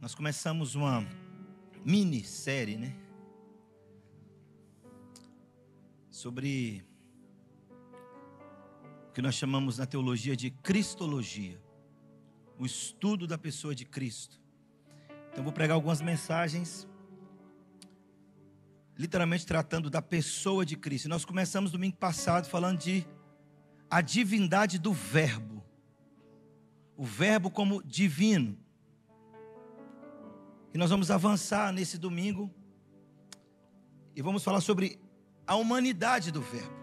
Nós começamos uma minissérie, né? Sobre o que nós chamamos na teologia de cristologia, o estudo da pessoa de Cristo. Então vou pregar algumas mensagens, literalmente tratando da pessoa de Cristo. Nós começamos domingo passado falando de a divindade do Verbo, o Verbo como divino. E nós vamos avançar nesse domingo e vamos falar sobre a humanidade do Verbo,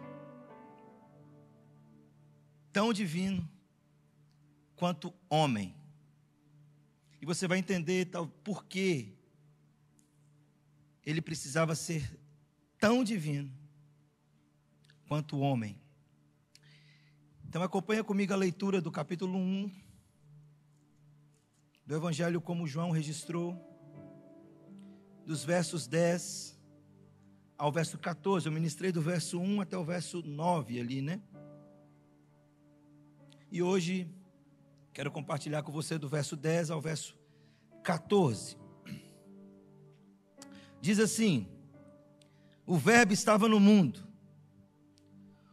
tão divino quanto homem. E você vai entender por que ele precisava ser tão divino quanto homem. Então acompanha comigo a leitura do capítulo 1 do Evangelho como João registrou, dos versos 10 ao verso 14. Eu ministrei do verso 1 até o verso 9 ali, né? E hoje quero compartilhar com você do verso 10 ao verso 14. Diz assim: o Verbo estava no mundo.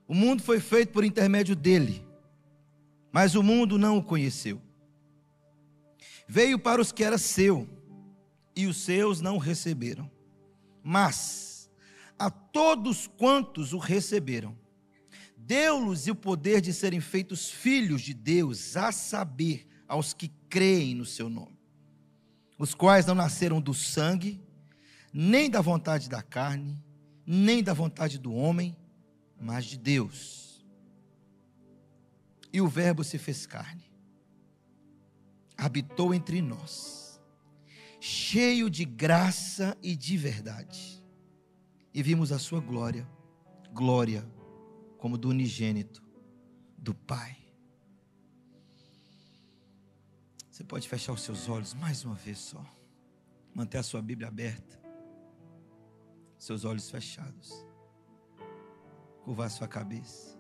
O mundo foi feito por intermédio dele, mas o mundo não o conheceu. Veio para os que era seu, e os seus não o receberam. Mas a todos quantos o receberam, deu-lhes o poder de serem feitos filhos de Deus, a saber, aos que creem no seu nome, os quais não nasceram do sangue, nem da vontade da carne, nem da vontade do homem, mas de Deus. E o Verbo se fez carne, habitou entre nós, cheio de graça e de verdade, e vimos a sua glória, glória como do unigênito do Pai. Você pode fechar os seus olhos mais uma vez só, manter a sua Bíblia aberta, seus olhos fechados, curvar a sua cabeça.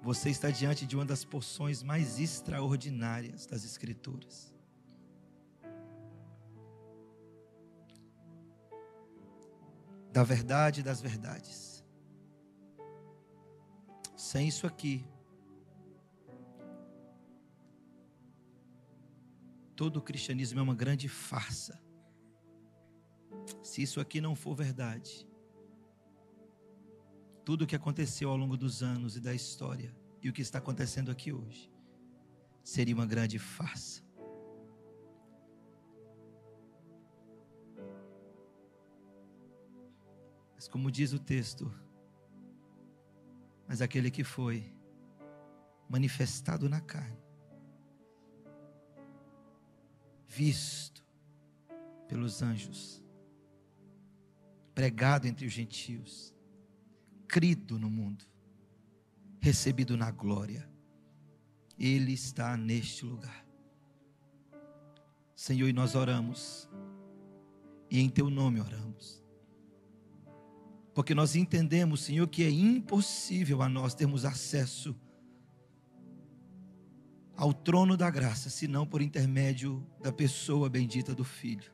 Você está diante de uma das porções mais extraordinárias das Escrituras. Da verdade das verdades. Sem isso aqui, todo o cristianismo é uma grande farsa. Se isso aqui não for verdade, tudo o que aconteceu ao longo dos anos e da história, e o que está acontecendo aqui hoje, seria uma grande farsa. Mas como diz o texto, mas aquele que foi manifestado na carne, visto pelos anjos, pregado entre os gentios, crido no mundo, recebido na glória, ele está neste lugar. Senhor, e nós oramos, e em teu nome oramos, porque nós entendemos, Senhor, que é impossível a nós termos acesso ao trono da graça, senão por intermédio da pessoa bendita do Filho.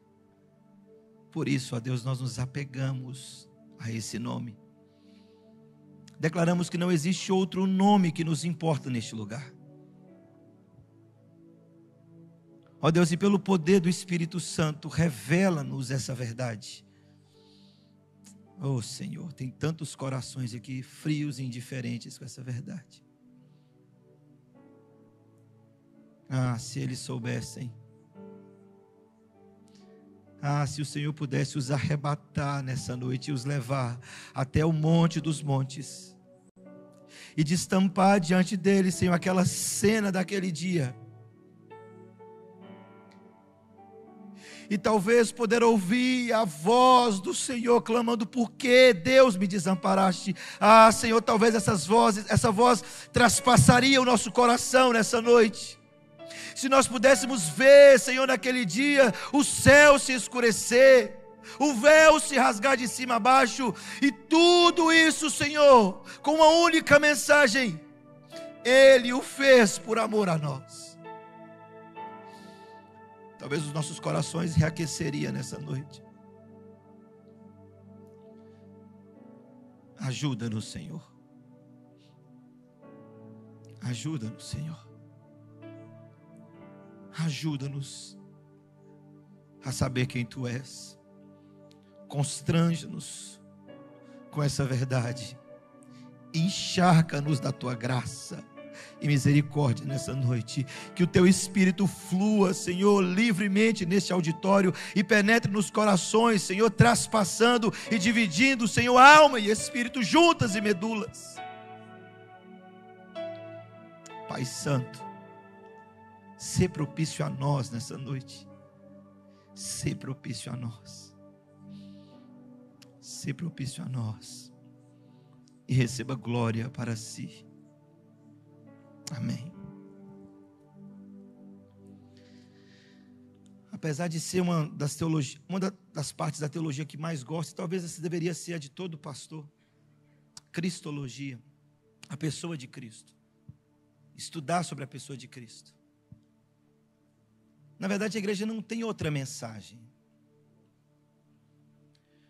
Por isso, ó Deus, nós nos apegamos a esse nome. Declaramos que não existe outro nome que nos importa neste lugar. Ó Deus, e pelo poder do Espírito Santo, revela-nos essa verdade. Oh Senhor, tem tantos corações aqui frios e indiferentes com essa verdade. Ah, se eles soubessem. Ah, se o Senhor pudesse os arrebatar nessa noite e os levar até o monte dos montes e destampar diante deles, Senhor, aquela cena daquele dia. E talvez poder ouvir a voz do Senhor clamando: por que Deus me desamparaste? Ah, Senhor, talvez essa voz traspassaria o nosso coração nessa noite. Se nós pudéssemos ver, Senhor, naquele dia, o céu se escurecer, o véu se rasgar de cima a baixo, e tudo isso, Senhor, com uma única mensagem: Ele o fez por amor a nós. talvez os nossos corações reaqueceriam nessa noite. Ajuda-nos, Senhor. Ajuda-nos, Senhor. Ajuda-nos a saber quem Tu és. Constrange-nos com essa verdade. Encharca-nos da Tua graça e misericórdia nessa noite. Que o Teu Espírito flua, Senhor, livremente neste auditório e penetre nos corações, Senhor, traspassando e dividindo, Senhor, alma e espírito juntas e medulas. Pai Santo, sê propício a nós nessa noite. Sê propício a nós. Sê propício a nós. E receba glória para si. Amém. Apesar de ser uma das partes da teologia que mais gosto, talvez essa deveria ser a de todo pastor. Cristologia, a pessoa de Cristo. Estudar sobre a pessoa de Cristo. Na verdade, a igreja não tem outra mensagem.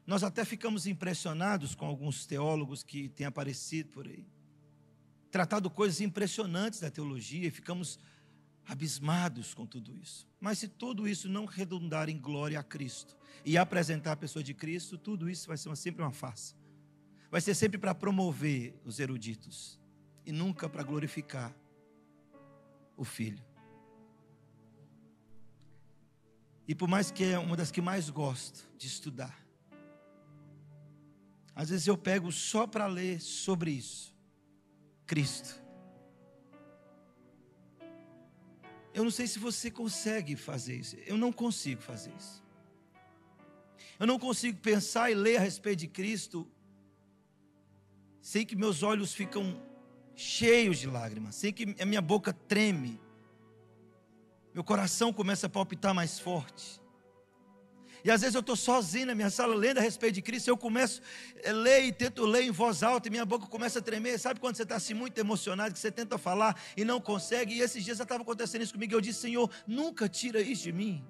Nós até ficamos impressionados com alguns teólogos que têm aparecido por aí, tratado coisas impressionantes da teologia, e ficamos abismados com tudo isso. Mas se tudo isso não redundar em glória a Cristo e apresentar a pessoa de Cristo, tudo isso vai ser sempre uma farsa. Vai ser sempre para promover os eruditos e nunca para glorificar o Filho. E por mais que é uma das que mais gosto de estudar, às vezes eu pego só para ler sobre isso. Cristo. Eu não sei se você consegue fazer isso. Eu não consigo fazer isso. Eu não consigo pensar e ler a respeito de Cristo sem que meus olhos ficam cheios de lágrimas, sem que a minha boca treme, meu coração começa a palpitar mais forte. E às vezes eu estou sozinho na minha sala lendo a respeito de Cristo, eu começo a ler e tento ler em voz alta e minha boca começa a tremer. Sabe quando você está assim muito emocionado, que você tenta falar e não consegue? E esses dias já estava acontecendo isso comigo, e eu disse: Senhor, nunca tira isso de mim.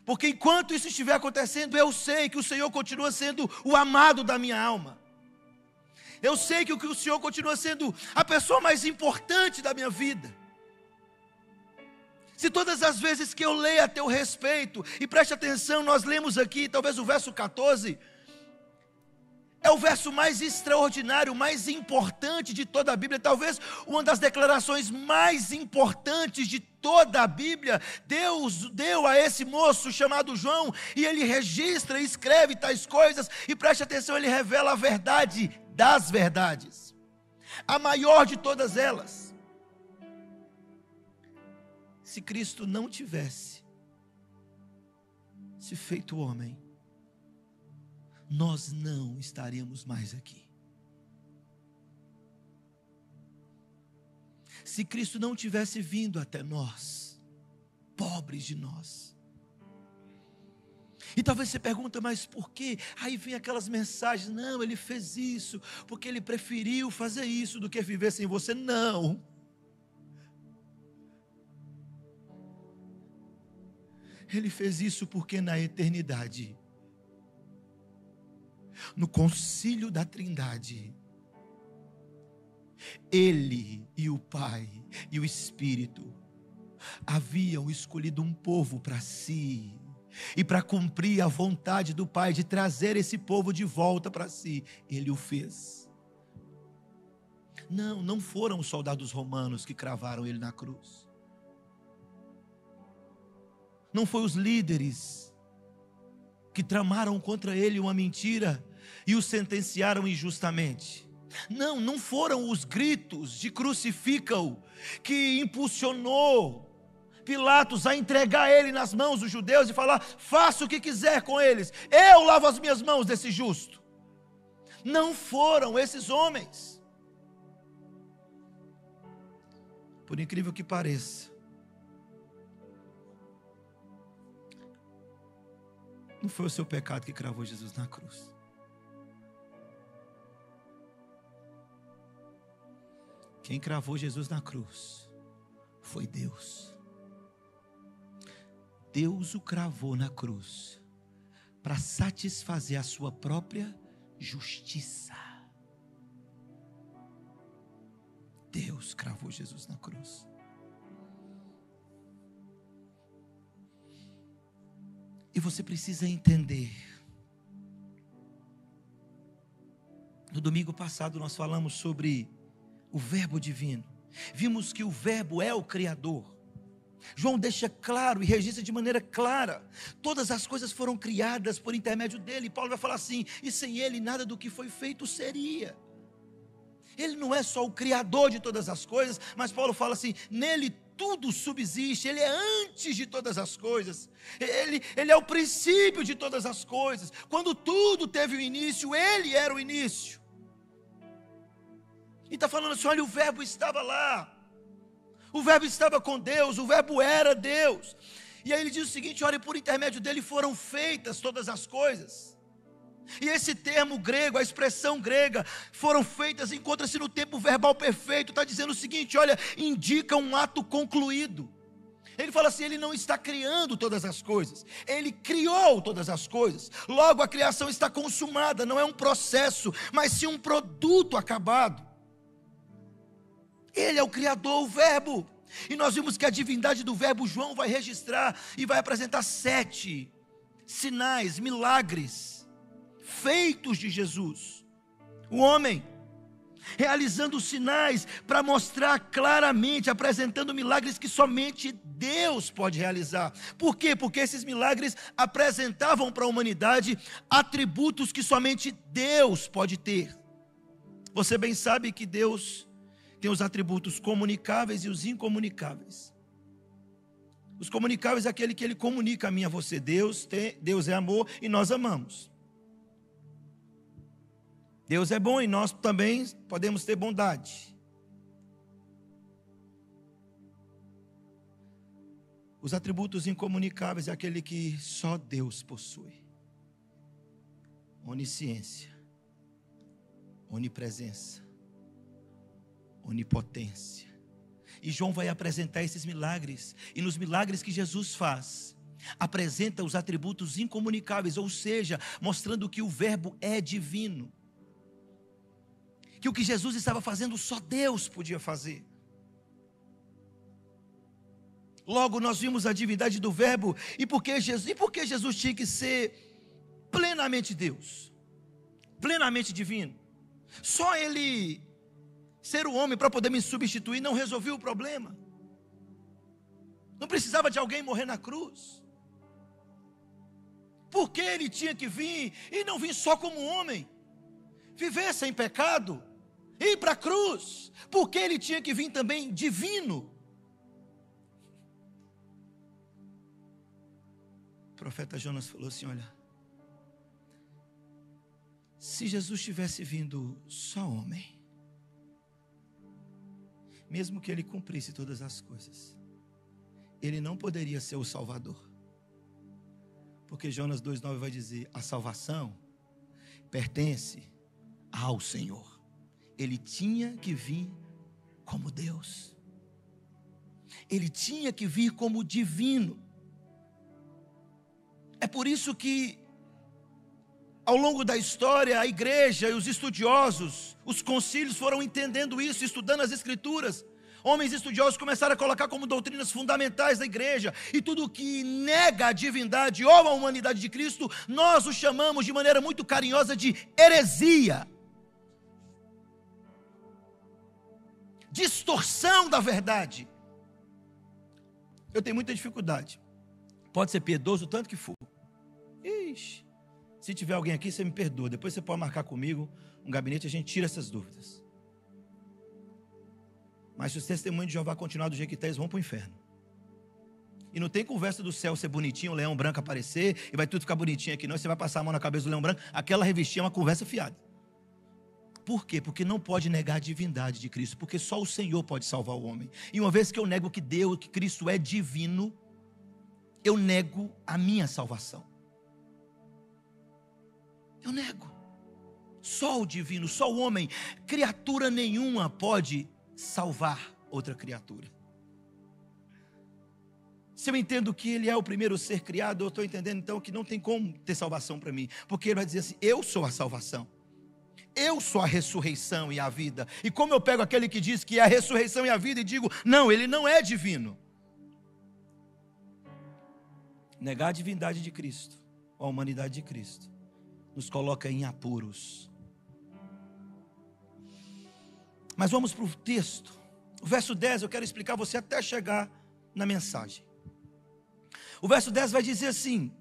Porque enquanto isso estiver acontecendo, eu sei que o Senhor continua sendo o amado da minha alma. Eu sei que o Senhor continua sendo a pessoa mais importante da minha vida. Se todas as vezes que eu leio a teu respeito, e preste atenção, nós lemos aqui, talvez o verso 14, é o verso mais extraordinário, mais importante de toda a Bíblia, talvez uma das declarações mais importantes de toda a Bíblia. Deus deu a esse moço chamado João, e ele registra e escreve tais coisas, e preste atenção, ele revela a verdade das verdades, a maior de todas elas. Se Cristo não tivesse se feito homem, nós não estaríamos mais aqui. Se Cristo não tivesse vindo até nós, pobres de nós. E talvez você pergunta, mas por quê? Aí vem aquelas mensagens: não, ele fez isso porque ele preferiu fazer isso do que viver sem você. Não. Ele fez isso porque na eternidade, no concílio da Trindade, Ele e o Pai e o Espírito haviam escolhido um povo para si, e para cumprir a vontade do Pai de trazer esse povo de volta para si, Ele o fez. Não foram os soldados romanos que cravaram Ele na cruz. Não foi os líderes que tramaram contra ele uma mentira e o sentenciaram injustamente. Não foram os gritos de crucifica-o que impulsionou Pilatos a entregar ele nas mãos dos judeus e falar: faça o que quiser com eles, eu lavo as minhas mãos desse justo. Não foram esses homens. Por incrível que pareça, não foi o seu pecado que cravou Jesus na cruz. Quem cravou Jesus na cruz foi Deus. Deus o cravou na cruz para satisfazer a sua própria justiça. Deus cravou Jesus na cruz. E você precisa entender. No domingo passado nós falamos sobre o Verbo divino. Vimos que o Verbo é o Criador. João deixa claro e registra de maneira clara. Todas as coisas foram criadas por intermédio dele. Paulo vai falar assim: e sem ele nada do que foi feito seria. Ele não é só o Criador de todas as coisas, mas Paulo fala assim: nele tudo subsiste, ele é antes de todas as coisas, ele é o princípio de todas as coisas. Quando tudo teve o início, ele era o início. E está falando assim: olha, o Verbo estava lá, o Verbo estava com Deus, o Verbo era Deus. E aí ele diz o seguinte: olha, por intermédio dele foram feitas todas as coisas. E esse termo grego, a expressão grega, foram feitas, encontra-se no tempo verbal perfeito. Está dizendo o seguinte: olha, indica um ato concluído. Ele fala assim: ele não está criando todas as coisas, ele criou todas as coisas. Logo a criação está consumada, não é um processo, mas sim um produto acabado. Ele é o Criador, o Verbo. E nós vimos que a divindade do Verbo, João vai registrar e vai apresentar 7 sinais, milagres feitos de Jesus, o homem, realizando sinais para mostrar claramente, apresentando milagres que somente Deus pode realizar. Por quê? Porque esses milagres apresentavam para a humanidade atributos que somente Deus pode ter. Você bem sabe que Deus tem os atributos comunicáveis e os incomunicáveis. Os comunicáveis é aquele que ele comunica a mim e a você. Deus é amor e nós amamos. Deus é bom e nós também podemos ter bondade. Os atributos incomunicáveis é aquele que só Deus possui: onisciência, onipresença, onipotência. E João vai apresentar esses milagres. E nos milagres que Jesus faz, apresenta os atributos incomunicáveis, ou seja, mostrando que o Verbo é divino. Que o que Jesus estava fazendo só Deus podia fazer. Logo nós vimos a divindade do Verbo. E por que Jesus tinha que ser plenamente Deus, plenamente divino? Só ele ser o homem para poder me substituir não resolvia o problema. Não precisava de alguém morrer na cruz. Por que ele tinha que vir e não vir só como homem, viver sem pecado, ir para a cruz? Porque ele tinha que vir também divino. O profeta Jonas falou assim: olha, se Jesus tivesse vindo só homem, mesmo que ele cumprisse todas as coisas, ele não poderia ser o Salvador. Porque Jonas 2,9 vai dizer: a salvação pertence ao Senhor. Ele tinha que vir como Deus. Ele tinha que vir como divino. É por isso que, ao longo da história, a igreja e os estudiosos, os concílios foram entendendo isso, estudando as Escrituras. Homens estudiosos começaram a colocar como doutrinas fundamentais da igreja. E tudo que nega a divindade ou a humanidade de Cristo, nós o chamamos de maneira muito carinhosa de heresia. Distorção da verdade. Eu tenho muita dificuldade. Pode ser piedoso o tanto que for. Ixi, se tiver alguém aqui, você me perdoa. Depois você pode marcar comigo um gabinete, a gente tira essas dúvidas. Mas se os testemunhos de Jeová continuar do jeito que está, eles vão para o inferno. E não tem conversa do céu ser bonitinho, o leão branco aparecer, e vai tudo ficar bonitinho aqui não. Você vai passar a mão na cabeça do leão branco. Aquela revistinha é uma conversa fiada. Por quê? Porque não pode negar a divindade de Cristo, porque só o Senhor pode salvar o homem. E uma vez que eu nego que Deus, que Cristo é divino, eu nego a minha salvação. Eu nego. Só o divino, só o homem, criatura nenhuma pode salvar outra criatura. Se eu entendo que Ele é o primeiro ser criado, eu estou entendendo então que não tem como ter salvação para mim. Porque Ele vai dizer assim: eu sou a salvação. Eu sou a ressurreição e a vida. E como eu pego aquele que diz que é a ressurreição e a vida e digo: não, ele não é divino. Negar a divindade de Cristo, a humanidade de Cristo, nos coloca em apuros. Mas vamos para o texto. O verso 10 eu quero explicar a você até chegar na mensagem. O verso 10 vai dizer assim,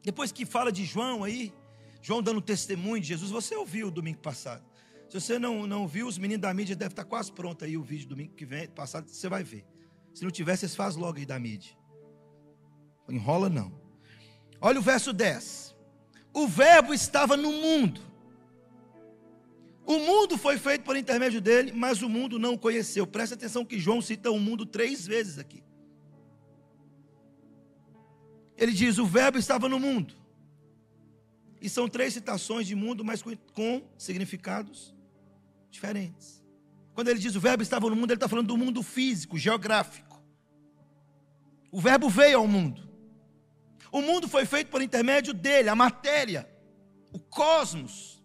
depois que fala de João aí, João dando testemunho de Jesus. Você ouviu domingo passado. Se você não viu, os meninos da mídia devem estar quase pronto aí o vídeo domingo que vem, passado, você vai ver. Se não tiver, vocês fazem logo aí da mídia. Não enrola não. Olha o verso 10. O verbo estava no mundo. O mundo foi feito por intermédio dele, mas o mundo não o conheceu. Presta atenção que João cita o mundo 3 vezes aqui. Ele diz: o verbo estava no mundo. E são 3 citações de mundo, mas com significados diferentes. Quando ele diz o verbo estava no mundo, ele está falando do mundo físico, geográfico. O verbo veio ao mundo. O mundo foi feito por intermédio dele, a matéria, o cosmos,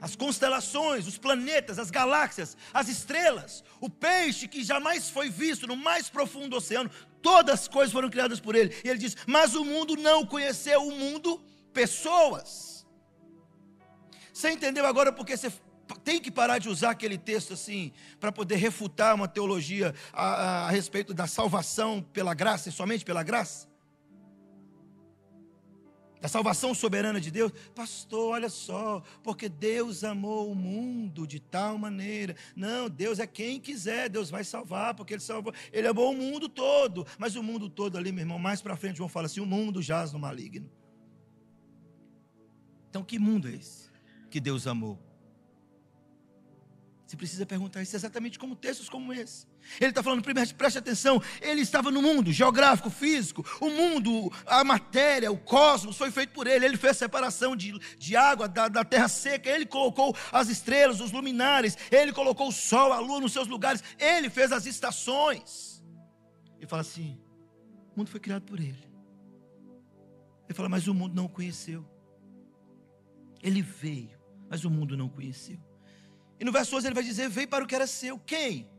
as constelações, os planetas, as galáxias, as estrelas, o peixe que jamais foi visto no mais profundo oceano. Todas as coisas foram criadas por ele. E ele diz: mas o mundo não conheceu. O mundo, pessoas. Você entendeu agora porque você tem que parar de usar aquele texto assim, para poder refutar uma teologia a respeito da salvação pela graça e somente pela graça? Da salvação soberana de Deus? Pastor, olha só, porque Deus amou o mundo de tal maneira. Não, Deus é quem quiser, Deus vai salvar, porque Ele salvou. Ele amou o mundo todo, mas o mundo todo ali, meu irmão, mais para frente João fala assim: o mundo jaz no maligno. Então que mundo é esse que Deus amou? Você precisa perguntar isso exatamente como textos como esse. Ele está falando, primeiro, preste atenção, ele estava no mundo geográfico, físico, o mundo, a matéria, o cosmos foi feito por ele. Ele fez separação de água da terra seca, ele colocou as estrelas, os luminares, ele colocou o sol, a lua nos seus lugares, ele fez as estações. Ele fala assim: o mundo foi criado por ele. Ele fala: mas o mundo não o conheceu. Ele veio, mas o mundo não o conheceu. E no verso 11 ele vai dizer: veio para o que era seu. Quem?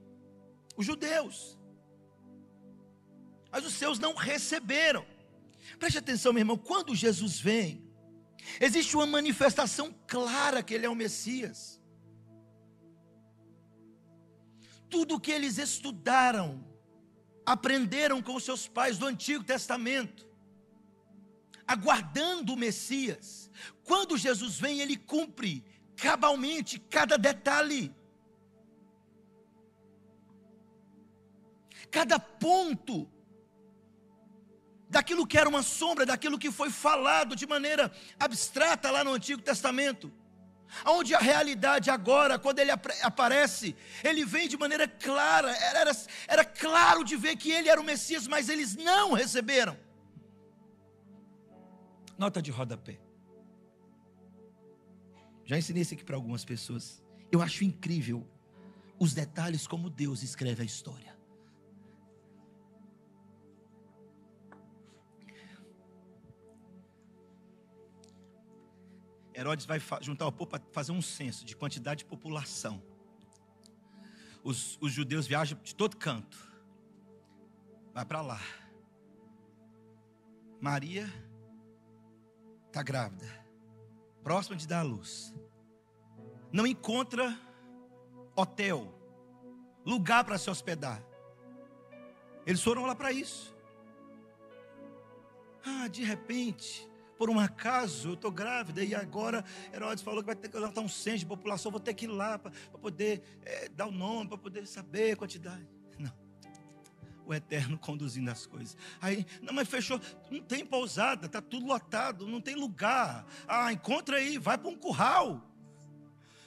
Os judeus. Mas os seus não receberam. Preste atenção, meu irmão, quando Jesus vem, existe uma manifestação clara que ele é o Messias. Tudo o que eles estudaram, aprenderam com os seus pais do Antigo Testamento, aguardando o Messias, quando Jesus vem, ele cumpre cabalmente cada detalhe, cada ponto daquilo que era uma sombra, daquilo que foi falado de maneira abstrata lá no Antigo Testamento, onde a realidade agora, quando ele aparece, ele vem de maneira clara. Era claro de ver que ele era o Messias, mas eles não receberam. Nota de rodapé. Já ensinei isso aqui para algumas pessoas. Eu acho incrível os detalhes como Deus escreve a história. Herodes vai juntar o povo para fazer um censo de quantidade de população. Os judeus viajam de todo canto. Vai para lá. Maria está grávida, próxima de dar à luz. Não encontra hotel, lugar para se hospedar. Eles foram lá para isso. De repente, por um acaso, eu estou grávida e agora Herodes falou que vai ter que levantar um censo de população, vou ter que ir lá para poder dar o nome, para poder saber a quantidade. Não, o Eterno conduzindo as coisas. Aí, não, mas fechou, não tem pousada, está tudo lotado, não tem lugar. Encontra aí, vai para um curral,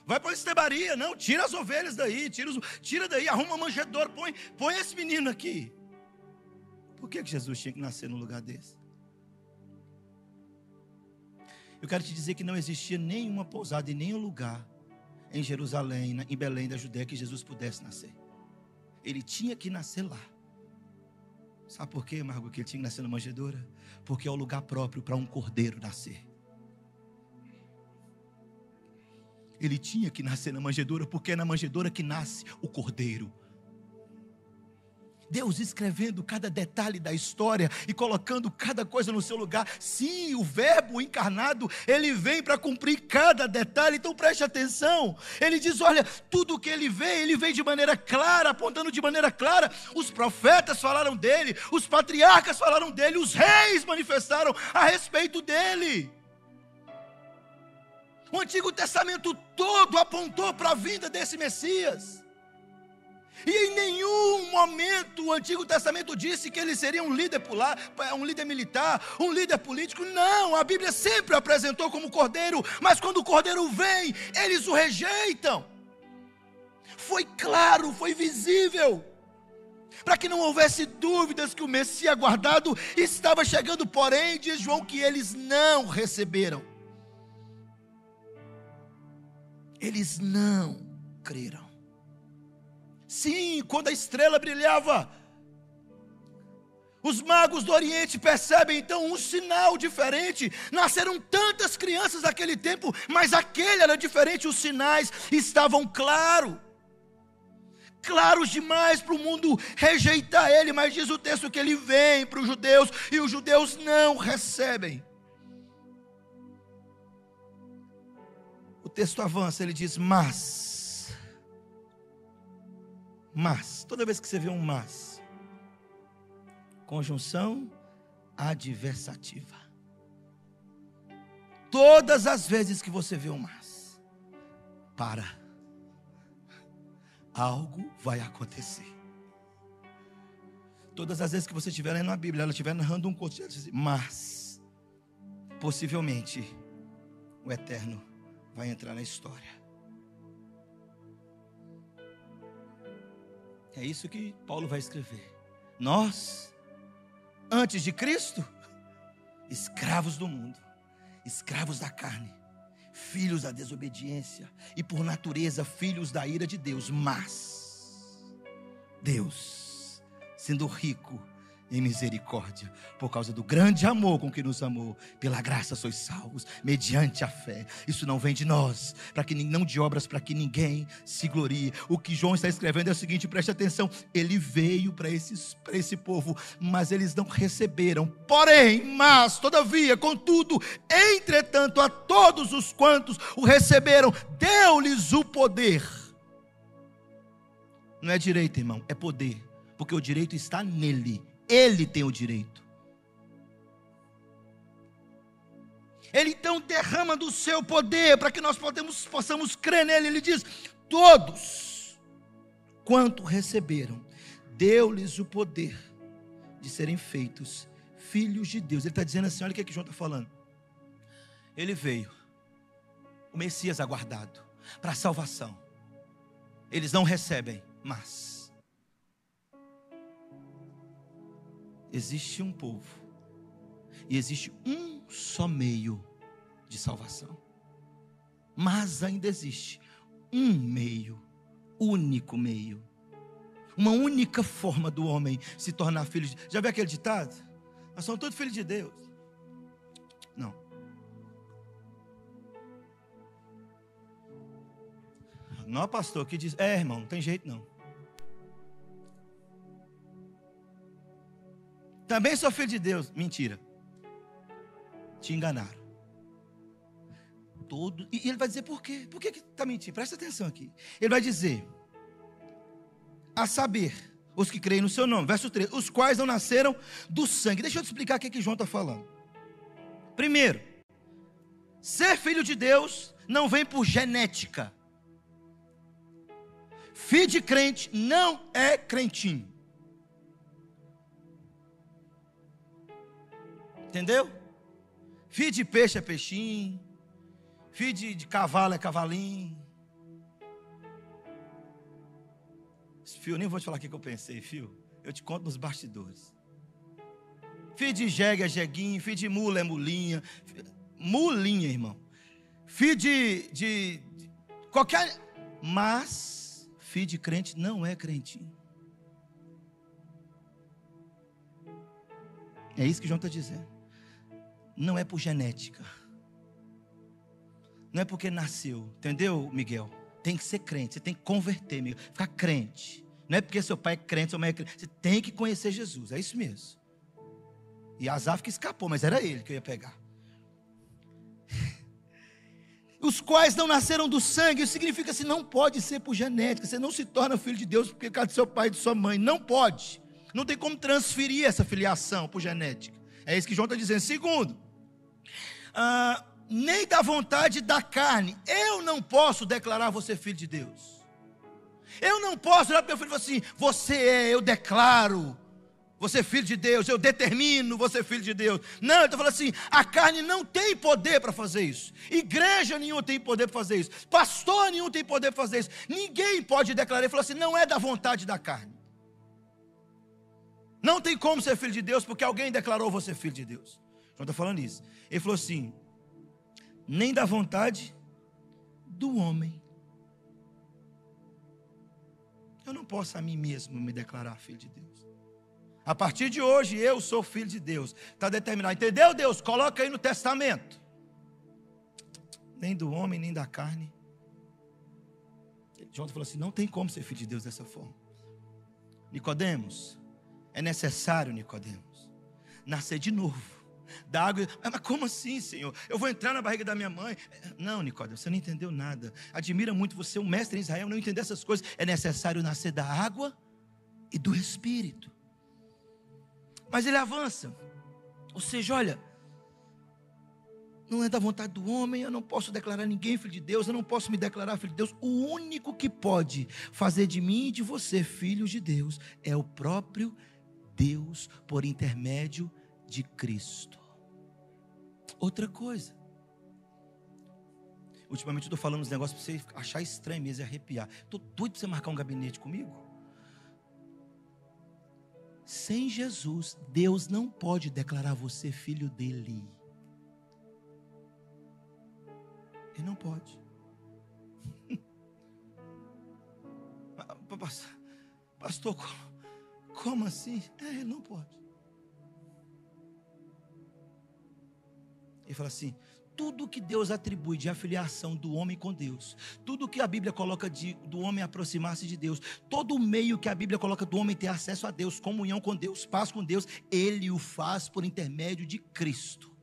vai para uma estebaria, não, tira as ovelhas daí, tira daí, arruma uma manjedoura, põe esse menino aqui. Por que Jesus tinha que nascer num lugar desse? Eu quero te dizer que não existia nenhuma pousada e nenhum lugar em Jerusalém, em Belém da Judéia, que Jesus pudesse nascer. Ele tinha que nascer lá. Sabe por quê, Margot, que ele tinha que nascer na manjedoura? Porque é o lugar próprio para um cordeiro nascer. Ele tinha que nascer na manjedoura, porque é na manjedoura que nasce o cordeiro. Deus escrevendo cada detalhe da história e colocando cada coisa no seu lugar. Sim, o verbo encarnado, ele vem para cumprir cada detalhe. Então preste atenção. Ele diz, olha, tudo que ele vem de maneira clara, apontando de maneira clara. Os profetas falaram dele, os patriarcas falaram dele, os reis manifestaram a respeito dele. O Antigo Testamento todo apontou para a vinda desse Messias. E em nenhum momento o Antigo Testamento disse que ele seria um líder um líder militar, um líder político. Não, a Bíblia sempre o apresentou como cordeiro, mas quando o cordeiro vem, eles o rejeitam. Foi claro, foi visível, para que não houvesse dúvidas que o Messias aguardado estava chegando, porém, diz João, que eles não receberam. Eles não creram. Sim, quando a estrela brilhava, os magos do Oriente percebem então um sinal diferente. Nasceram tantas crianças naquele tempo, mas aquele era diferente. Os sinais estavam claros demais para o mundo rejeitar ele. Mas diz o texto que ele vem para os judeus e os judeus não recebem. O texto avança, ele diz, mas, toda vez que você vê um mas, conjunção adversativa. Todas as vezes que você vê um mas, algo vai acontecer. Todas as vezes que você estiver lendo a Bíblia, ela estiver narrando um conto, ela diz, mas, possivelmente, o eterno vai entrar na história. É isso que Paulo vai escrever. Nós, antes de Cristo, escravos do mundo, escravos da carne, filhos da desobediência e por natureza filhos da ira de Deus. Mas Deus, sendo rico em misericórdia, por causa do grande amor com que nos amou, pela graça sois salvos, mediante a fé. Isso não vem de nós, não de obras, para que ninguém se glorie. O que João está escrevendo é o seguinte, preste atenção, ele veio para esse povo, mas eles não receberam. Porém, mas, todavia, contudo, entretanto, a todos os quantos o receberam, deu-lhes o poder. Não é direito, irmão, é poder, porque o direito está nele. Ele tem o direito. Ele então derrama do seu poder para que nós possamos crer nele. Ele diz, todos quanto receberam, deu-lhes o poder de serem feitos filhos de Deus. Ele está dizendo assim, olha o que João está falando. Ele veio, o Messias aguardado, para a salvação. Eles não recebem, mas existe um povo e existe um só meio de salvação. Mas ainda existe um meio, único meio, uma única forma do homem se tornar filho de Deus. Já viu aquele ditado? Nós somos todos filhos de Deus. Não. Não, pastor, que diz, irmão, não tem jeito não. Também sou filho de Deus. Mentira. Te enganaram. E ele vai dizer por quê? Por que está mentindo? Presta atenção aqui. Ele vai dizer, a saber, os que creem no seu nome. Verso 3, os quais não nasceram do sangue. Deixa eu te explicar o que João está falando. Primeiro, ser filho de Deus não vem por genética. Filho de crente não é crentinho. Entendeu? Filho de peixe é peixinho. Filho de cavalo é cavalinho. Filho, eu nem vou te falar o que eu pensei, filho. Eu te conto nos bastidores. Filho de jegue é jeguinho. Filho de mula é mulinha. Mulinha, irmão. Filho de qualquer... Mas filho de crente não é crentinho. É isso que João está dizendo. Não é por genética. Não é porque nasceu. Entendeu, Miguel? Tem que ser crente. Você tem que converter, Miguel. Ficar crente. Não é porque seu pai é crente, sua mãe é crente. Você tem que conhecer Jesus. É isso mesmo. E Asaf que escapou, mas era ele que eu ia pegar. Os quais não nasceram do sangue. Isso significa assim, não pode ser por genética. Você não se torna filho de Deus por causa do seu pai e de sua mãe. Não pode. Não tem como transferir essa filiação por genética. É isso que João está dizendo. Segundo, nem da vontade da carne. Eu não posso declarar você filho de Deus. Eu não posso olhar para meu filho e falar assim, você é, eu declaro, você é filho de Deus, eu determino você é filho de Deus. Não, eu estou falando assim, a carne não tem poder para fazer isso. Igreja nenhuma tem poder para fazer isso. Pastor nenhum tem poder para fazer isso. Ninguém pode declarar e falar assim, não é da vontade da carne. Não tem como ser filho de Deus porque alguém declarou você filho de Deus. João está falando isso. Ele falou assim, nem da vontade do homem. Eu não posso a mim mesmo me declarar filho de Deus. A partir de hoje eu sou filho de Deus. Está determinado. Entendeu, Deus? Coloca aí no testamento. Nem do homem, nem da carne. João falou assim, não tem como ser filho de Deus dessa forma. Nicodemos, é necessário, Nicodemos, nascer de novo. Da água. Mas como assim, Senhor? Eu vou entrar na barriga da minha mãe? Não, Nicodemos, você não entendeu nada. Admira muito você, um mestre em Israel, não entender essas coisas. É necessário nascer da água e do Espírito. Mas ele avança. Ou seja, olha, não é da vontade do homem, eu não posso declarar ninguém filho de Deus, eu não posso me declarar filho de Deus. O único que pode fazer de mim e de você filhos de Deus é o próprio Deus, por intermédio de Cristo. Outra coisa. Ultimamente eu estou falando uns negócios para você achar estranho mesmo e arrepiar. Estou doido para você marcar um gabinete comigo. Sem Jesus, Deus não pode declarar você filho dele. Ele não pode. Pastor, como assim? Ele não pode. Ele fala assim, tudo que Deus atribui de afiliação do homem com Deus, tudo que a Bíblia coloca do homem aproximar-se de Deus, todo o meio que a Bíblia coloca do homem ter acesso a Deus, comunhão com Deus, paz com Deus, ele o faz por intermédio de Cristo.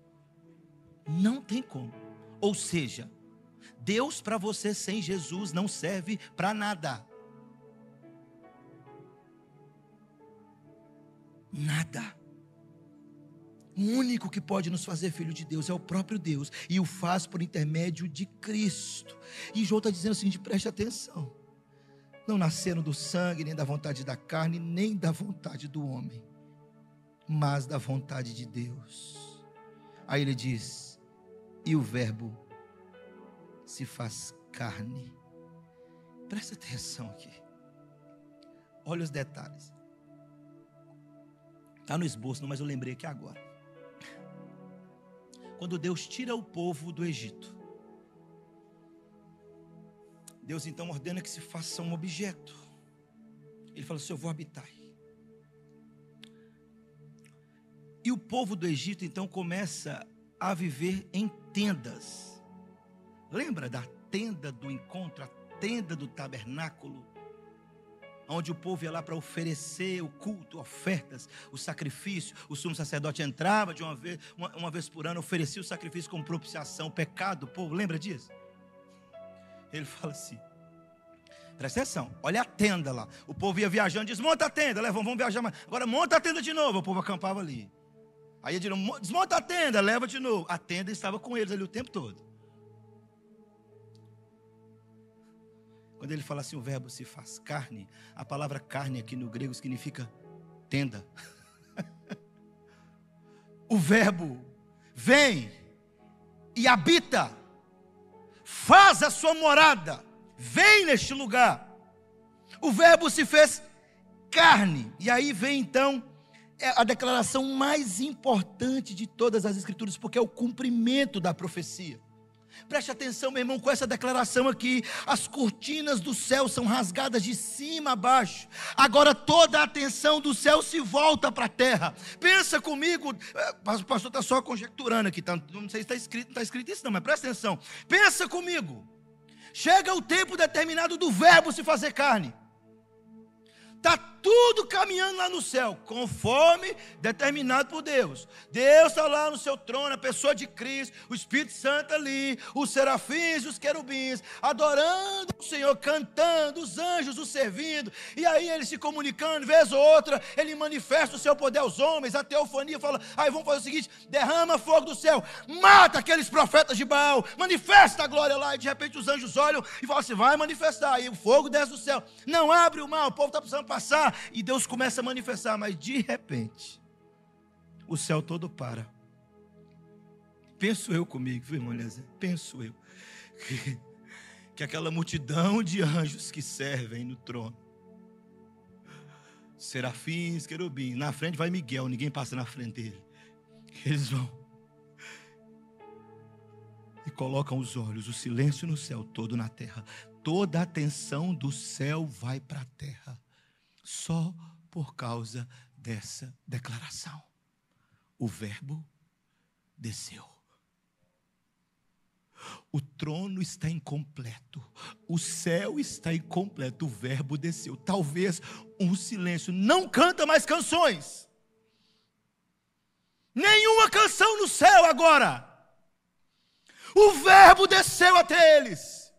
Não tem como. Ou seja, Deus para você sem Jesus não serve para nada. Nada. O único que pode nos fazer filho de Deus é o próprio Deus, e o faz por intermédio de Cristo. E João está dizendo assim, preste atenção, não nasceram do sangue, nem da vontade da carne, nem da vontade do homem, mas da vontade de Deus. Aí ele diz, e o verbo se faz carne. Presta atenção aqui, olha os detalhes, está no esboço, mas eu lembrei aqui agora. Quando Deus tira o povo do Egito, Deus então ordena que se faça um objeto. Ele fala assim, eu vou habitar aí. E o povo do Egito então começa a viver em tendas. Lembra da tenda do encontro, a tenda do tabernáculo? Onde o povo ia lá para oferecer o culto, ofertas, o sacrifício. O sumo sacerdote entrava de uma vez por ano, oferecia o sacrifício como propiciação, pecado. O povo lembra disso? Ele fala assim, presta atenção, olha a tenda lá. O povo ia viajando, desmonta a tenda, vamos viajar mais. Agora monta a tenda de novo, o povo acampava ali. Aí de novo, desmonta a tenda, leva de novo. A tenda estava com eles ali o tempo todo. Quando ele fala assim, o verbo se faz carne, a palavra carne aqui no grego significa tenda. O verbo vem e habita, faz a sua morada, vem neste lugar. O verbo se fez carne. E aí vem então a declaração mais importante de todas as escrituras, porque é o cumprimento da profecia. Preste atenção, meu irmão, com essa declaração aqui. As cortinas do céu são rasgadas de cima a baixo. Agora toda a atenção do céu se volta para a terra. Pensa comigo, o pastor está só conjecturando aqui, tá? Não sei se está escrito isso não, mas presta atenção. Pensa comigo. Chega o tempo determinado do verbo se fazer carne. Está tudo caminhando lá no céu, conforme determinado por Deus. Deus está lá no seu trono, a pessoa de Cristo, o Espírito Santo ali, os serafins e os querubins, adorando o Senhor, cantando, os anjos o servindo, e aí ele se comunicando, vez ou outra, ele manifesta o seu poder aos homens, a teofania fala, aí vamos fazer o seguinte, derrama fogo do céu, mata aqueles profetas de Baal, manifesta a glória lá, e de repente os anjos olham e falam assim, vai manifestar, e o fogo desce do céu, não abre o mar, o povo está precisando passar, e Deus começa a manifestar, mas de repente, o céu todo para. Penso eu comigo, viu, irmão Eliezer? Penso eu, que aquela multidão de anjos que servem no trono, serafins, querubins, na frente vai Miguel, ninguém passa na frente dele, eles vão e colocam os olhos, o silêncio no céu, todo na terra, toda a atenção do céu vai para a terra, só por causa dessa declaração. O verbo desceu. O trono está incompleto, o céu está incompleto, o verbo desceu. Talvez um silêncio, não canta mais canções, nenhuma canção no céu agora. O verbo desceu até eles,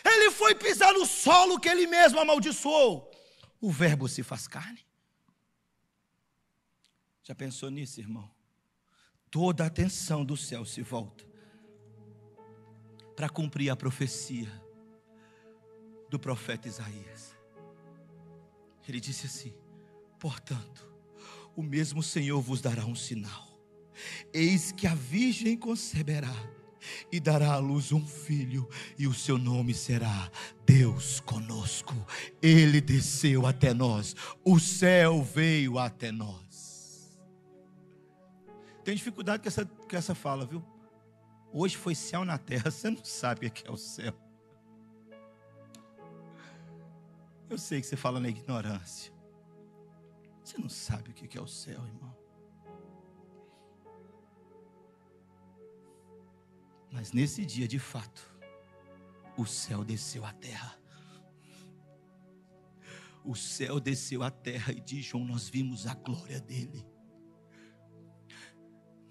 ele foi pisar no solo que ele mesmo amaldiçoou. O verbo se faz carne. Já pensou nisso, irmão? Toda a atenção do céu se volta para cumprir a profecia do profeta Isaías. Ele disse assim: portanto, o mesmo Senhor vos dará um sinal. Eis que a virgem conceberá e dará à luz um filho, e o seu nome será Deus conosco. Ele desceu até nós, o céu veio até nós. Tem dificuldade com essa fala, viu? Hoje foi céu na terra, você não sabe o que é o céu. Eu sei que você fala na ignorância. Você não sabe o que é o céu, irmão. Mas nesse dia, de fato, o céu desceu à terra. O céu desceu à terra e de João nós vimos a glória dele.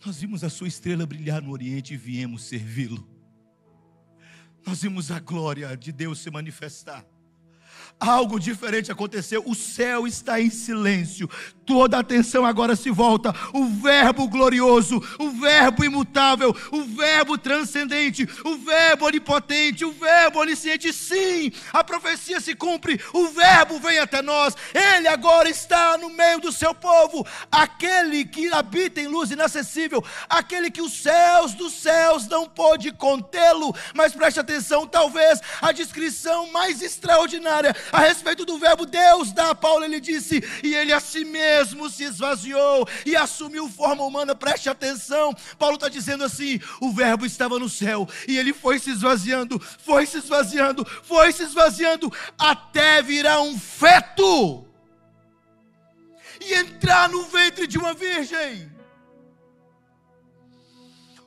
Nós vimos a sua estrela brilhar no oriente e viemos servi-lo. Nós vimos a glória de Deus se manifestar. Algo diferente aconteceu, o céu está em silêncio, toda a atenção agora se volta, o verbo glorioso, o verbo imutável, o verbo transcendente, o verbo onipotente, o verbo onisciente, sim, a profecia se cumpre, o verbo vem até nós, ele agora está no meio do seu povo, aquele que habita em luz inacessível, aquele que os céus dos céus não pôde contê-lo, mas preste atenção, talvez a descrição mais extraordinária a respeito do verbo Deus dá a Paulo, ele disse, e ele a si mesmo se esvaziou e assumiu forma humana. Preste atenção, Paulo está dizendo assim, o verbo estava no céu e ele foi se esvaziando, foi se esvaziando, foi se esvaziando, até virar um feto e entrar no ventre de uma virgem.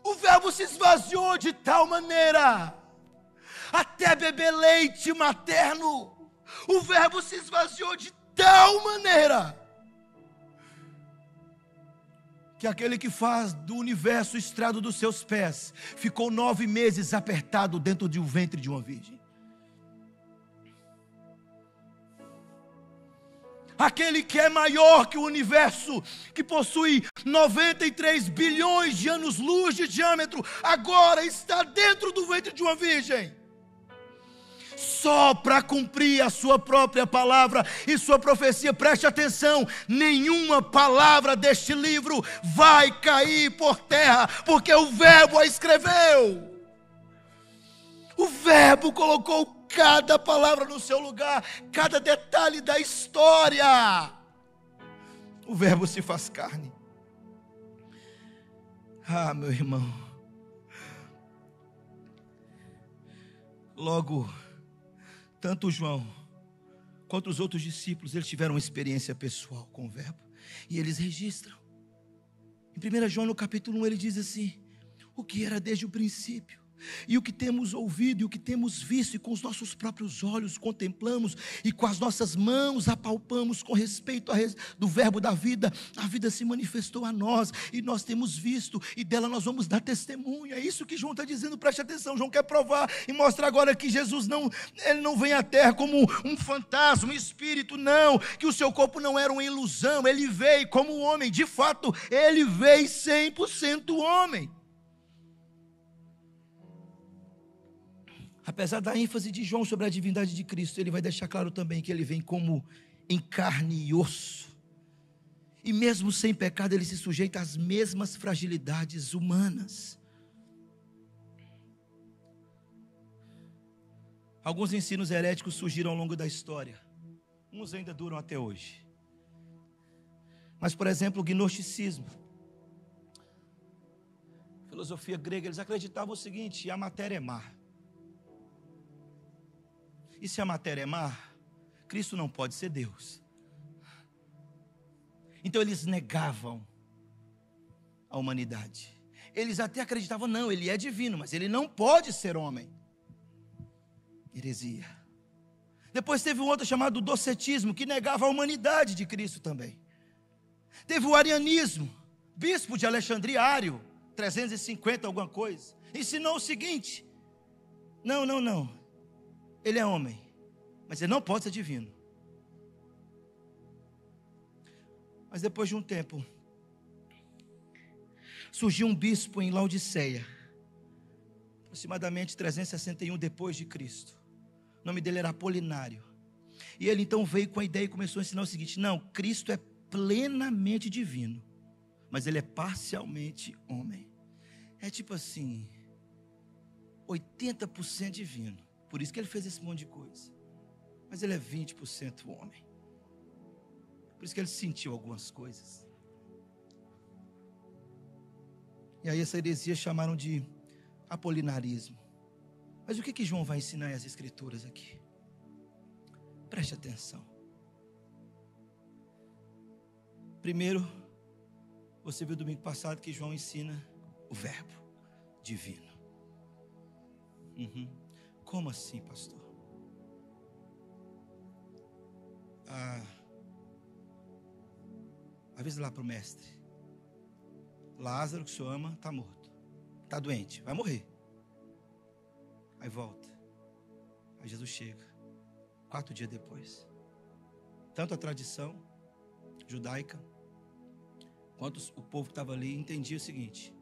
O verbo se esvaziou de tal maneira, até beber leite materno. O verbo se esvaziou de tal maneira que aquele que faz do universo o estrado dos seus pés ficou 9 meses apertado dentro de um ventre de uma virgem. Aquele que é maior que o universo, que possui 93 bilhões de anos-luz de diâmetro, agora está dentro do ventre de uma virgem. Só para cumprir a sua própria palavra e sua profecia. Preste atenção, nenhuma palavra deste livro vai cair por terra, porque o verbo a escreveu. O verbo colocou cada palavra no seu lugar, cada detalhe da história. O verbo se faz carne. Ah, meu irmão, Logo, tanto João quanto os outros discípulos, eles tiveram uma experiência pessoal com o Verbo. E eles registram. Em 1 João, no capítulo 1, ele diz assim: o que era desde o princípio, e o que temos ouvido, e o que temos visto, e com os nossos próprios olhos contemplamos, e com as nossas mãos apalpamos com respeito do Verbo da vida. A vida se manifestou a nós, e nós temos visto, e dela nós vamos dar testemunho. É isso que João está dizendo, preste atenção. João quer provar e mostrar agora que Jesus ele não vem à terra como um fantasma, um espírito, não, que o seu corpo não era uma ilusão. Ele veio como homem, de fato, ele veio 100% homem. Apesar da ênfase de João sobre a divindade de Cristo, ele vai deixar claro também que ele vem como em carne e osso. E mesmo sem pecado, ele se sujeita às mesmas fragilidades humanas. Alguns ensinos heréticos surgiram ao longo da história. Uns ainda duram até hoje. Mas, por exemplo, o gnosticismo. Filosofia grega, eles acreditavam o seguinte: a matéria é má. E se a matéria é má, Cristo não pode ser Deus. Então eles negavam a humanidade. Eles até acreditavam, não, ele é divino, mas ele não pode ser homem. Heresia. Depois teve um outro chamado docetismo, que negava a humanidade de Cristo também. Teve o arianismo, bispo de Alexandria, Ário, 350 alguma coisa, ensinou o seguinte: não, ele é homem, mas ele não pode ser divino. Mas depois de um tempo, surgiu um bispo em Laodiceia, aproximadamente 361 depois de Cristo. O nome dele era Apolinário. E ele então veio com a ideia e começou a ensinar o seguinte: não, Cristo é plenamente divino, mas ele é parcialmente homem. É tipo assim, 80% divino. Por isso que ele fez esse monte de coisa. Mas ele é 20% homem. Por isso que ele sentiu algumas coisas. E aí essa heresia chamaram de apolinarismo. Mas o que João vai ensinar as escrituras aqui? Preste atenção. Primeiro, você viu domingo passado que João ensina o Verbo divino. Como assim, pastor? Avisa lá para o mestre: Lázaro, que o senhor ama, está morto, está doente, vai morrer. Aí volta. Aí Jesus chega 4 dias depois. Tanto a tradição judaica quanto o povo que estava ali entendia o seguinte: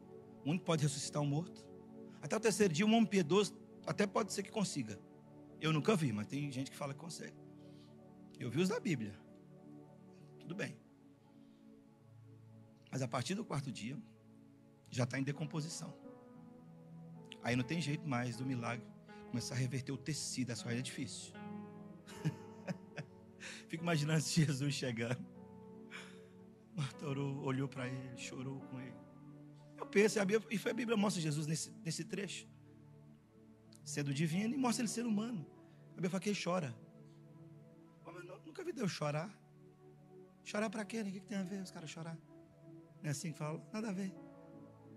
o único que pode ressuscitar um morto, até o 3º dia, um homem piedoso até pode ser que consiga. Eu nunca vi, mas tem gente que fala que consegue. Eu vi os da Bíblia. Tudo bem. Mas a partir do 4º dia, já está em decomposição. Aí não tem jeito mais do milagre começar a reverter o tecido. Essa aí é difícil. Fico imaginando Jesus chegando. Marta orou, olhou para ele, chorou com ele. Eu penso, e foi a Bíblia mostra Jesus nesse trecho. Sendo divino, e mostra ele ser humano. A Bíblia fala que ele chora. Mas nunca vi Deus chorar. Chorar para quê? O que tem a ver os caras chorar? Não é assim que fala? Nada a ver.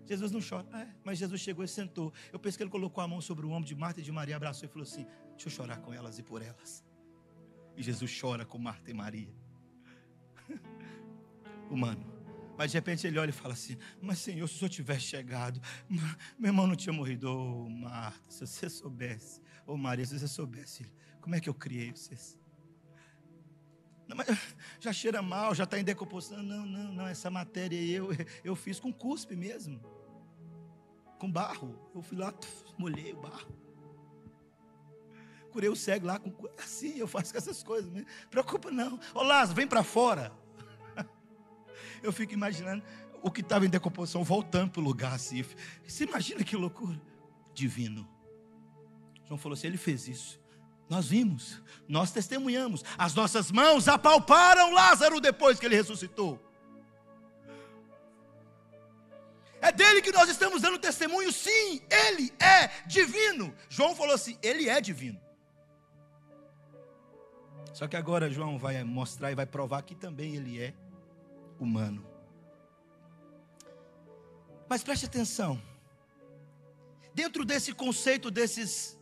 Jesus não chora. Mas Jesus chegou e sentou. Eu penso que ele colocou a mão sobre o ombro de Marta e de Maria, abraçou e falou assim: deixa eu chorar com elas e por elas. E Jesus chora com Marta e Maria. Humano. Mas de repente ele olha e fala assim: mas Senhor, se o Senhor tivesse chegado, meu irmão não tinha morrido. Ô Marta, se você soubesse. Ô Maria, se você soubesse, como é que eu criei vocês? Não, mas já cheira mal, já está em decomposição. Não, essa matéria eu fiz com cuspe mesmo. Com barro. Eu fui lá, molhei o barro. Curei o cego lá, assim eu faço com essas coisas. Não preocupa não. Ô Lázaro, vem para fora. Eu fico imaginando o que estava em decomposição voltando para o lugar assim. Você imagina que loucura? Divino. João falou assim: ele fez isso. Nós vimos, nós testemunhamos. As nossas mãos apalparam Lázaro depois que ele ressuscitou. É dele que nós estamos dando testemunho, sim, ele é divino. João falou assim, ele é divino. Só que agora João vai mostrar e vai provar que também ele é humano. Mas preste atenção. Dentro desse conceito, desse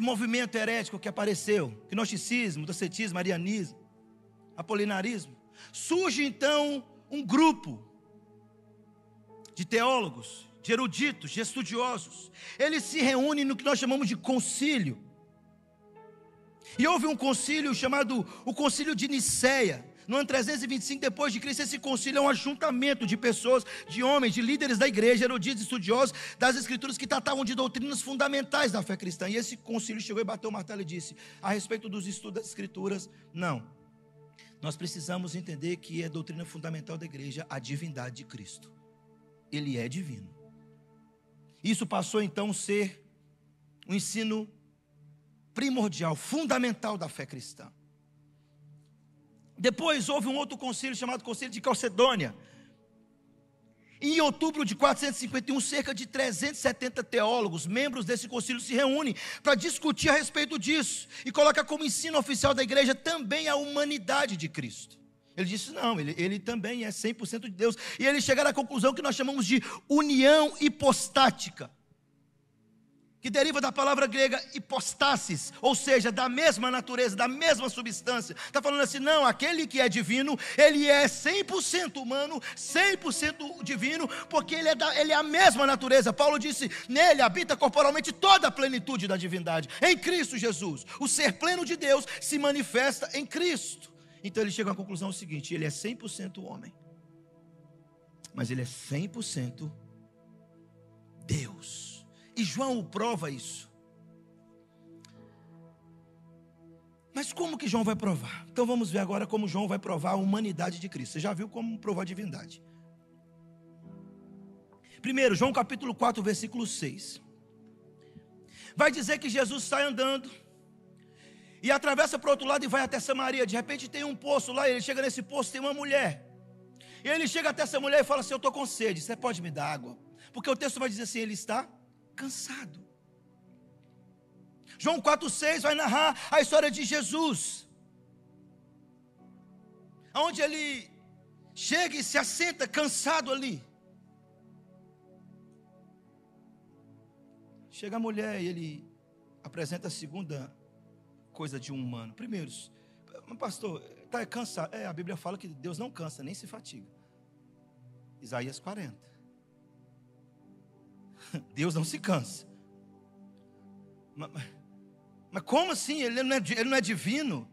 movimento herético que apareceu, gnosticismo, docetismo, arianismo, apolinarismo, surge então um grupo de teólogos, de eruditos, de estudiosos. Eles se reúnem no que nós chamamos de concílio. E houve um concílio chamado o Concílio de Nicéia, no ano 325 depois de Cristo. Esse concílio é um ajuntamento de pessoas, de homens, de líderes da igreja, eruditos, estudiosos das escrituras que tratavam de doutrinas fundamentais da fé cristã. E esse concílio chegou e bateu o martelo e disse, a respeito dos estudos das escrituras, não. Nós precisamos entender que é doutrina fundamental da igreja a divindade de Cristo. Ele é divino. Isso passou então a ser um ensino primordial, fundamental da fé cristã. Depois houve um outro concílio chamado Concílio de Calcedônia. Em outubro de 451, cerca de 370 teólogos, membros desse concílio, se reúnem para discutir a respeito disso e coloca como ensino oficial da igreja também a humanidade de Cristo. Ele disse, não, ele também é 100% de Deus. E eles chegaram à conclusão que nós chamamos de união hipostática, que deriva da palavra grega hipostasis, ou seja, da mesma natureza, da mesma substância. Está falando assim, não, aquele que é divino, ele é 100% humano, 100% divino, porque ele é a mesma natureza. Paulo disse, nele habita corporalmente toda a plenitude da divindade, em Cristo Jesus. O ser pleno de Deus se manifesta em Cristo. Então ele chega à conclusão seguinte, ele é 100% homem, mas ele é 100% Deus. E João prova isso. Mas como que João vai provar? Então vamos ver agora como João vai provar a humanidade de Cristo. Você já viu como provar a divindade. Primeiro, João capítulo 4, versículo 6. Vai dizer que Jesus sai andando e atravessa para o outro lado e vai até Samaria. De repente tem um poço lá, ele chega nesse poço, tem uma mulher. E ele chega até essa mulher e fala assim, eu estou com sede, você pode me dar água? Porque o texto vai dizer assim, ele está cansado. João 4,6 vai narrar a história de Jesus, onde ele chega e se assenta cansado ali. Chega a mulher e ele apresenta a segunda coisa de um humano. Primeiro, pastor, está cansado. A Bíblia fala que Deus não cansa, nem se fatiga. Isaías 40. Deus não se cansa. Mas como assim? Ele não é divino?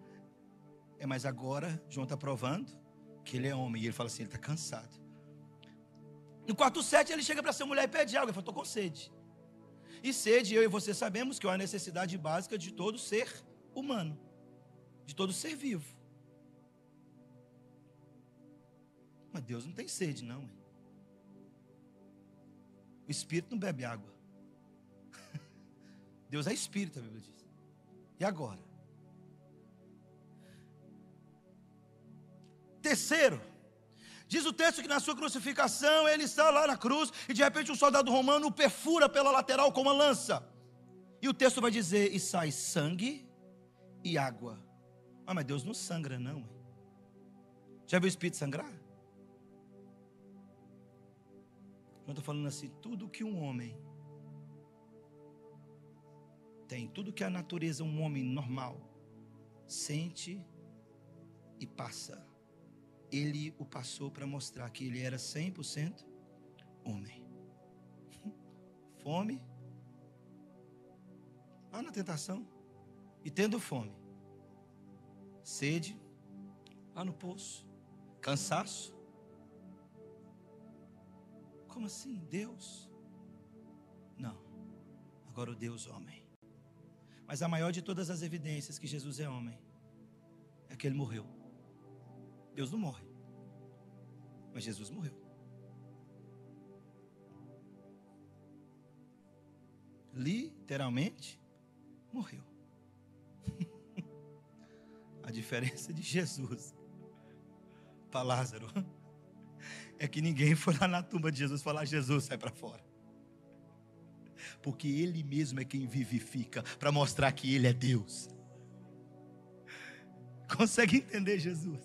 Mas agora João está provando que ele é homem. E ele fala assim, ele está cansado. No 4,7 ele chega para essa mulher e pede água. Ele fala, estou com sede. E sede, eu e você sabemos que é uma necessidade básica de todo ser humano, de todo ser vivo. Mas Deus não tem sede não. O Espírito não bebe água. Deus é Espírito, a Bíblia diz. E agora? Terceiro, diz o texto que na sua crucificação, ele está lá na cruz, e de repente um soldado romano o perfura pela lateral com uma lança. E o texto vai dizer, e sai sangue e água. Mas Deus não sangra não. Já viu o Espírito sangrar? Eu estou falando assim, tudo que um homem tem, tudo que a natureza, um homem normal, sente e passa, ele o passou para mostrar que ele era 100% homem. Fome, lá na tentação, e tendo fome, sede, lá no poço, cansaço. Como assim? Deus? Não. Agora o Deus homem. Mas a maior de todas as evidências que Jesus é homem é que ele morreu. Deus não morre, mas Jesus morreu. Literalmente morreu. A diferença de Jesus para Lázaro é que ninguém foi lá na tumba de Jesus falar: Jesus, sai para fora. Porque Ele mesmo é quem vivifica, para mostrar que Ele é Deus. Consegue entender Jesus?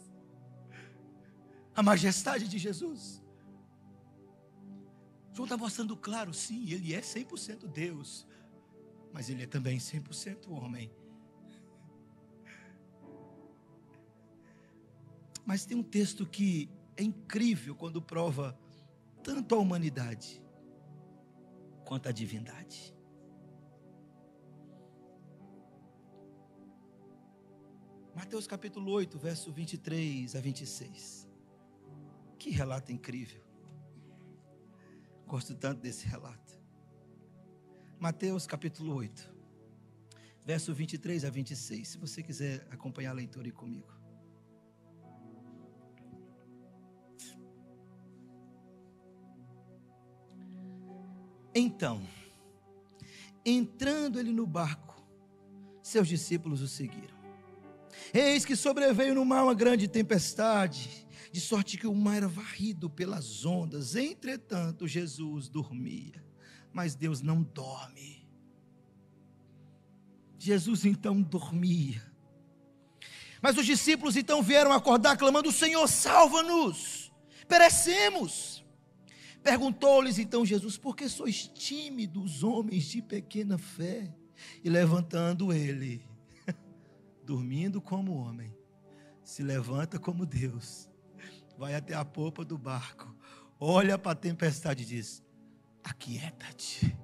A majestade de Jesus. João está mostrando claro, sim, Ele é 100% Deus, mas Ele é também 100% homem. Mas tem um texto que é incrível quando prova tanto a humanidade quanto a divindade. Mateus capítulo 8, verso 23 a 26. Que relato incrível. Gosto tanto desse relato. Mateus capítulo 8, verso 23 a 26. Se você quiser acompanhar a leitura aí comigo. Então, entrando ele no barco, seus discípulos o seguiram. Eis que sobreveio no mar uma grande tempestade, de sorte que o mar era varrido pelas ondas. Entretanto, Jesus dormia. Mas Deus não dorme. Jesus então dormia. Mas os discípulos então vieram acordar, clamando: Senhor, salva-nos, perecemos. Perguntou-lhes então Jesus: por que sois tímidos, homens de pequena fé? E levantando ele, dormindo como homem, se levanta como Deus, vai até a popa do barco, olha para a tempestade e diz: aquieta-te.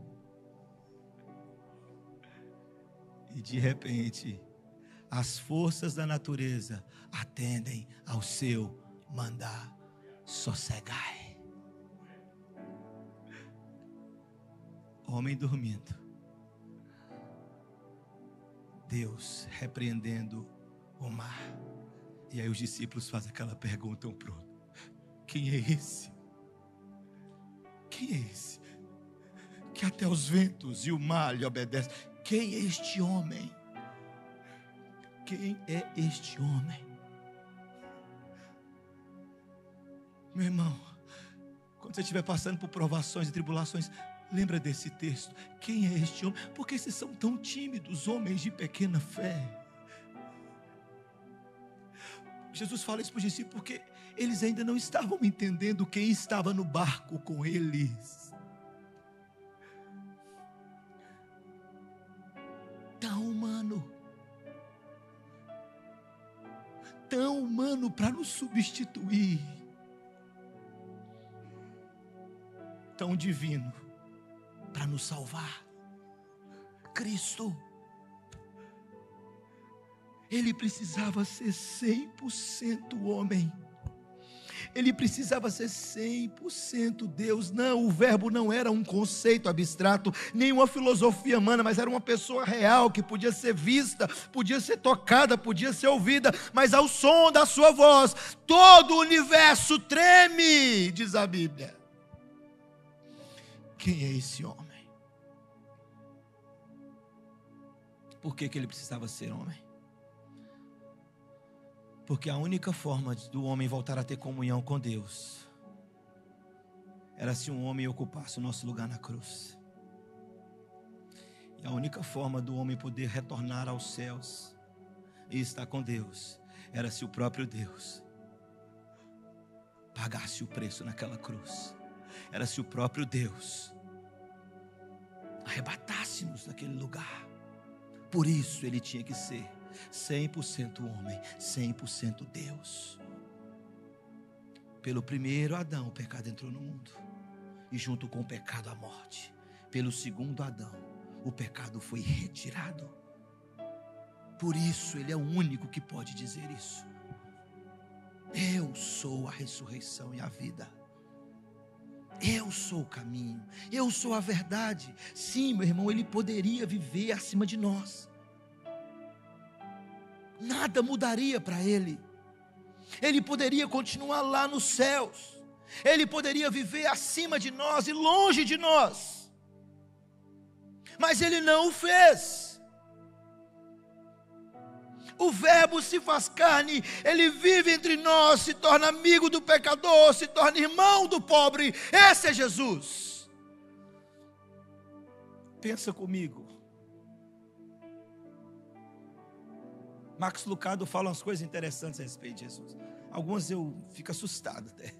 E de repente, as forças da natureza atendem ao seu mandar: sossegai. Homem dormindo, Deus repreendendo o mar. E aí os discípulos fazem aquela pergunta um para o outro: quem é esse? Quem é esse? Que até os ventos e o mar lhe obedecem. Quem é este homem? Quem é este homem? Meu irmão, quando você estiver passando por provações e tribulações, lembra desse texto. Quem é este homem? Por que vocês são tão tímidos, homens de pequena fé? Jesus fala isso para os discípulos porque eles ainda não estavam entendendo quem estava no barco com eles. Tão humano para nos substituir, tão divino para nos salvar. Cristo, Ele precisava ser 100% homem, Ele precisava ser 100% Deus. Não, o verbo não era um conceito abstrato, nem uma filosofia humana, mas era uma pessoa real, que podia ser vista, podia ser tocada, podia ser ouvida, mas ao som da sua voz, todo o universo treme, diz a Bíblia. Quem é esse homem? Por que ele precisava ser homem? Porque a única forma do homem voltar a ter comunhão com Deus era se um homem ocupasse o nosso lugar na cruz. E a única forma do homem poder retornar aos céus e estar com Deus era se o próprio Deus pagasse o preço naquela cruz. Era se o próprio Deus arrebatasse-nos daquele lugar. Por isso ele tinha que ser 100% homem, 100% Deus. Pelo primeiro Adão o pecado entrou no mundo, e junto com o pecado a morte. Pelo segundo Adão o pecado foi retirado. Por isso ele é o único que pode dizer isso: eu sou a ressurreição e a vida, eu sou o caminho, eu sou a verdade. Sim, meu irmão, ele poderia viver acima de nós, nada mudaria para ele. Ele poderia continuar lá nos céus, ele poderia viver acima de nós e longe de nós, mas ele não o fez. O Verbo se faz carne, Ele vive entre nós, se torna amigo do pecador, se torna irmão do pobre. Esse é Jesus. Pensa comigo. Max Lucado fala umas coisas interessantes a respeito de Jesus. Algumas eu fico assustado até.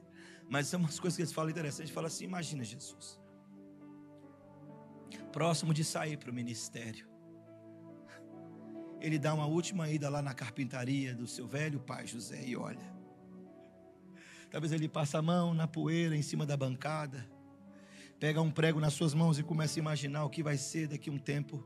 Mas são umas coisas que eles falam interessantes. Ele fala assim: imagina Jesus, próximo de sair para o ministério, ele dá uma última ida lá na carpintaria do seu velho pai José e olha. Talvez ele passe a mão na poeira em cima da bancada, pega um prego nas suas mãos e começa a imaginar o que vai ser daqui a um tempo.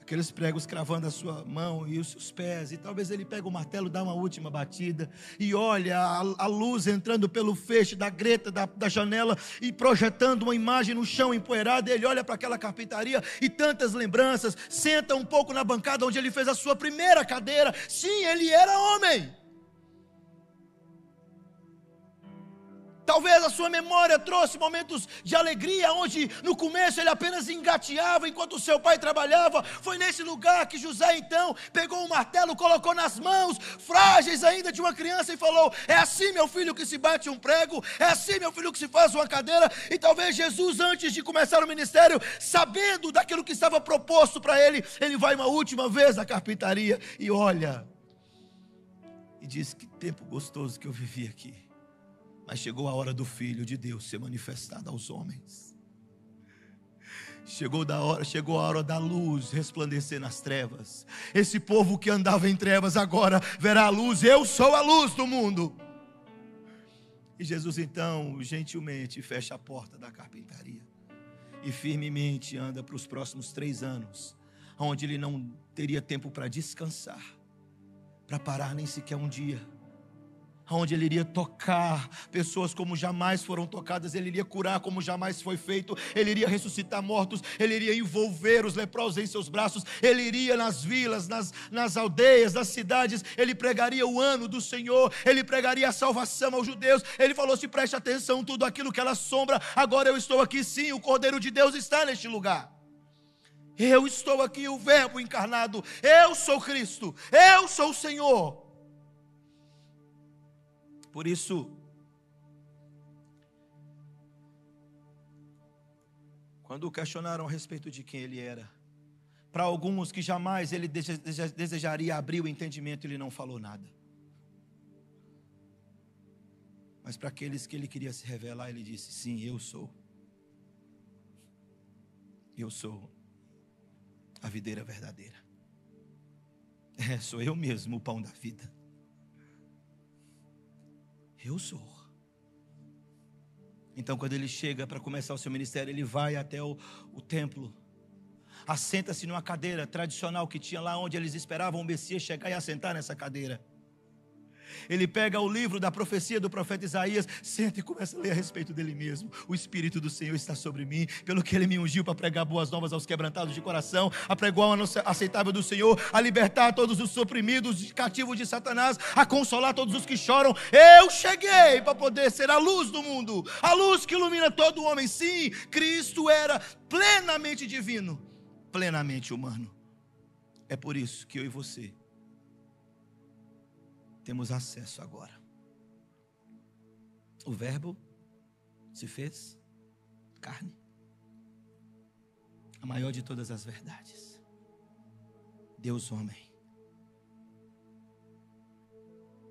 Aqueles pregos cravando a sua mão e os seus pés. E talvez ele pegue o martelo, dá uma última batida e olha a luz entrando pelo feixe da greta da janela e projetando uma imagem no chão empoeirado. Ele olha para aquela carpintaria e tantas lembranças. Senta um pouco na bancada onde ele fez a sua primeira cadeira. Sim, ele era homem. Talvez a sua memória trouxe momentos de alegria, onde no começo ele apenas engateava enquanto o seu pai trabalhava. Foi nesse lugar que José então pegou um martelo, colocou nas mãos frágeis ainda de uma criança e falou: é assim, meu filho, que se bate um prego, é assim, meu filho, que se faz uma cadeira. E talvez Jesus, antes de começar o ministério, sabendo daquilo que estava proposto para ele, ele vai uma última vez à carpintaria e olha e diz: que tempo gostoso que eu vivi aqui. Mas chegou a hora do Filho de Deus ser manifestado aos homens. Chegou a hora da luz resplandecer nas trevas. Esse povo que andava em trevas agora verá a luz. Eu sou a luz do mundo. E Jesus então gentilmente fecha a porta da carpintaria e firmemente anda para os próximos 3 anos, onde ele não teria tempo para descansar, para parar nem sequer um dia, onde ele iria tocar pessoas como jamais foram tocadas, ele iria curar como jamais foi feito, ele iria ressuscitar mortos, ele iria envolver os leprosos em seus braços, ele iria nas vilas, nas aldeias, nas cidades, ele pregaria o ano do Senhor, ele pregaria a salvação aos judeus. Ele falou: se preste atenção, tudo aquilo que ela assombra, agora eu estou aqui, sim, o Cordeiro de Deus está neste lugar. Eu estou aqui, o Verbo encarnado, eu sou Cristo, eu sou o Senhor. Por isso, quando o questionaram a respeito de quem ele era, para alguns que jamais ele desejaria abrir o entendimento, ele não falou nada. Mas para aqueles que ele queria se revelar, ele disse: sim, eu sou. Eu sou a videira verdadeira. Sou eu mesmo o pão da vida. Eu sou. Então, quando ele chega para começar o seu ministério, ele vai até o templo, assenta-se numa cadeira tradicional que tinha lá, onde eles esperavam o Messias chegar e assentar nessa cadeira. Ele pega o livro da profecia do profeta Isaías, senta e começa a ler a respeito dele mesmo. O Espírito do Senhor está sobre mim, pelo que ele me ungiu para pregar boas novas aos quebrantados de coração, a pregar o ano aceitável do Senhor, a libertar todos os oprimidos, cativos de Satanás, a consolar todos os que choram. Eu cheguei para poder ser a luz do mundo, a luz que ilumina todo homem. Sim, Cristo era plenamente divino, plenamente humano. É por isso que eu e você temos acesso agora. O Verbo se fez carne, a maior de todas as verdades. Deus homem,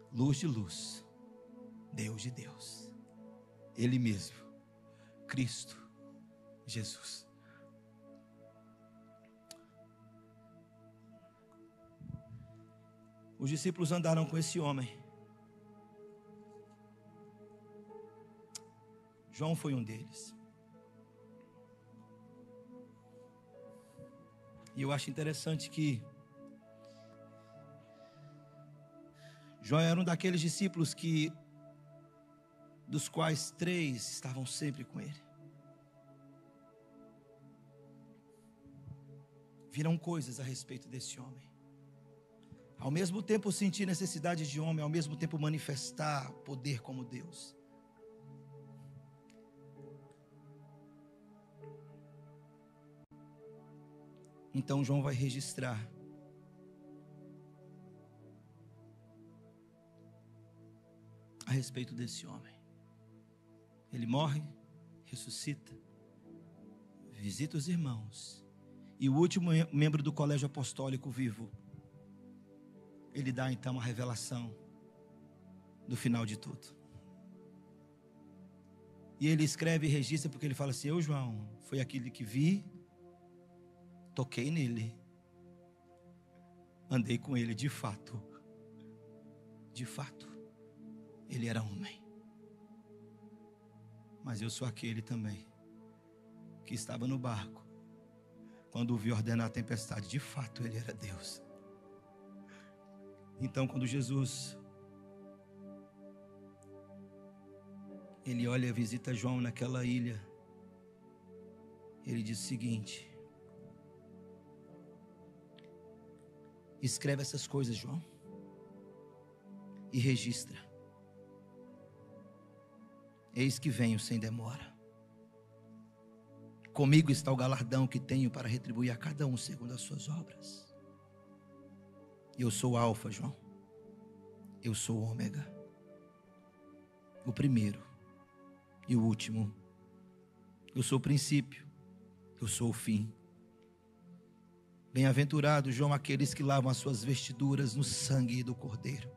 luz de luz, Deus de Deus, Ele mesmo, Cristo Jesus. Os discípulos andaram com esse homem. João foi um deles. E eu acho interessante que João era um daqueles discípulos dos quais 3 estavam sempre com ele. Viram coisas a respeito desse homem. Ao mesmo tempo sentir necessidade de homem, ao mesmo tempo manifestar poder como Deus. Então João vai registrar a respeito desse homem. Ele morre, ressuscita, visita os irmãos, e o último membro do colégio apostólico vivo, ele dá então a revelação do final de tudo. E ele escreve e registra porque ele fala assim: eu, João, foi aquele que vi, toquei nele, andei com ele, de fato, ele era homem. Mas eu sou aquele também que estava no barco quando ouvi ordenar a tempestade. De fato, ele era Deus. Então, quando Jesus, ele olha e visita João naquela ilha, ele diz o seguinte: escreve essas coisas, João, e registra. Eis que venho sem demora. Comigo está o galardão que tenho para retribuir a cada um segundo as suas obras. Eu sou o Alfa, João. Eu sou o Ômega, o primeiro e o último. Eu sou o princípio, eu sou o fim. Bem-aventurados, João, aqueles que lavam as suas vestiduras no sangue do Cordeiro,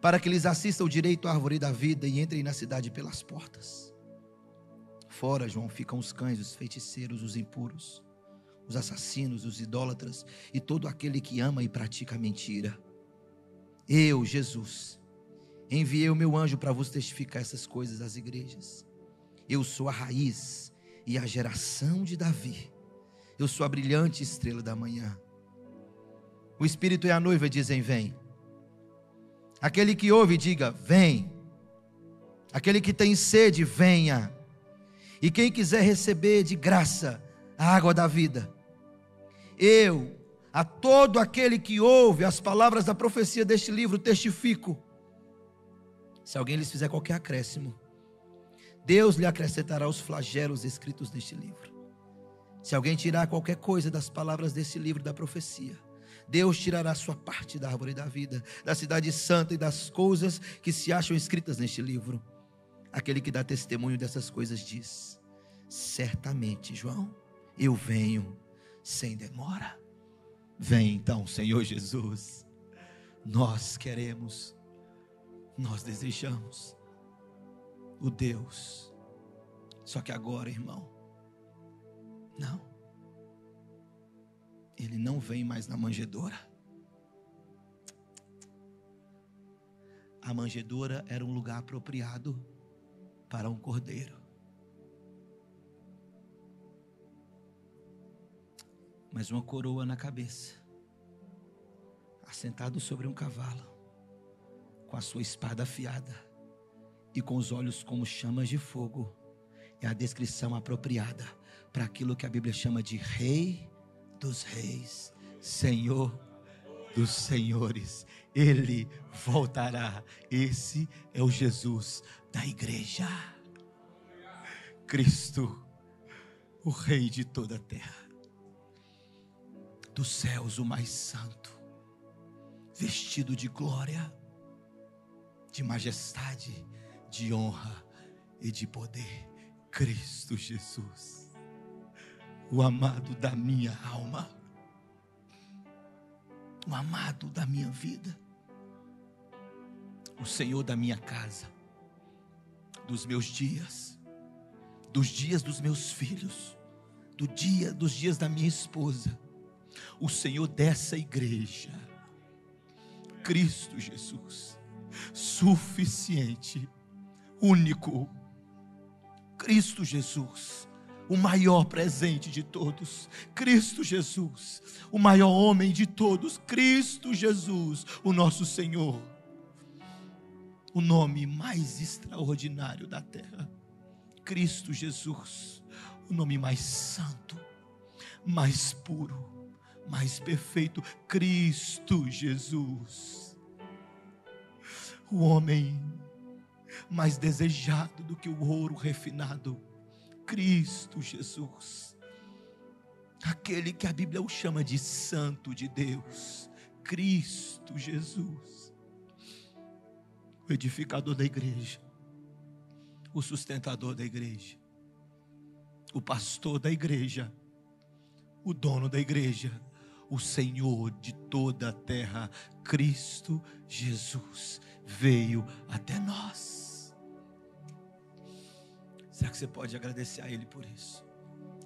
para que lhes assista o direito à árvore da vida e entrem na cidade pelas portas. Fora, João, ficam os cães, os feiticeiros, os impuros, os assassinos, os idólatras e todo aquele que ama e pratica a mentira. Eu, Jesus, enviei o meu anjo para vos testificar essas coisas às igrejas. Eu sou a raiz e a geração de Davi. Eu sou a brilhante estrela da manhã. O Espírito e a noiva dizem: vem. Aquele que ouve, diga: vem. Aquele que tem sede, venha. E quem quiser receber de graça a água da vida, eu, a todo aquele que ouve as palavras da profecia deste livro, testifico: se alguém lhes fizer qualquer acréscimo, Deus lhe acrescentará os flagelos escritos neste livro. Se alguém tirar qualquer coisa das palavras desse livro da profecia, Deus tirará sua parte da árvore da vida, da cidade santa e das coisas que se acham escritas neste livro. Aquele que dá testemunho dessas coisas diz: certamente, João, eu venho sem demora. Vem então, Senhor Jesus. Nós queremos, nós desejamos o Deus. Só que agora, irmão, não. Ele não vem mais na manjedoura. A manjedoura era um lugar apropriado para um cordeiro. Mas uma coroa na cabeça, assentado sobre um cavalo, com a sua espada afiada e com os olhos como chamas de fogo, é a descrição apropriada para aquilo que a Bíblia chama de Rei dos Reis, Senhor dos Senhores. Ele voltará. Esse é o Jesus da igreja. Cristo, o Rei de toda a terra, dos céus o mais santo, vestido de glória, de majestade, de honra e de poder. Cristo Jesus, o amado da minha alma, o amado da minha vida, o Senhor da minha casa, dos meus dias, dos dias dos meus filhos, dos dias da minha esposa, o Senhor dessa igreja. Cristo Jesus, suficiente, único. Cristo Jesus, o maior presente de todos. Cristo Jesus, o maior homem de todos. Cristo Jesus, o nosso Senhor, o nome mais extraordinário da terra. Cristo Jesus, o nome mais santo, mais puro, mais perfeito. Cristo Jesus, o homem mais desejado do que o ouro refinado. Cristo Jesus, aquele que a Bíblia o chama de Santo de Deus. Cristo Jesus, o edificador da igreja, o sustentador da igreja, o pastor da igreja, o dono da igreja, o Senhor de toda a terra, Cristo Jesus, veio até nós. Será que você pode agradecer a Ele por isso?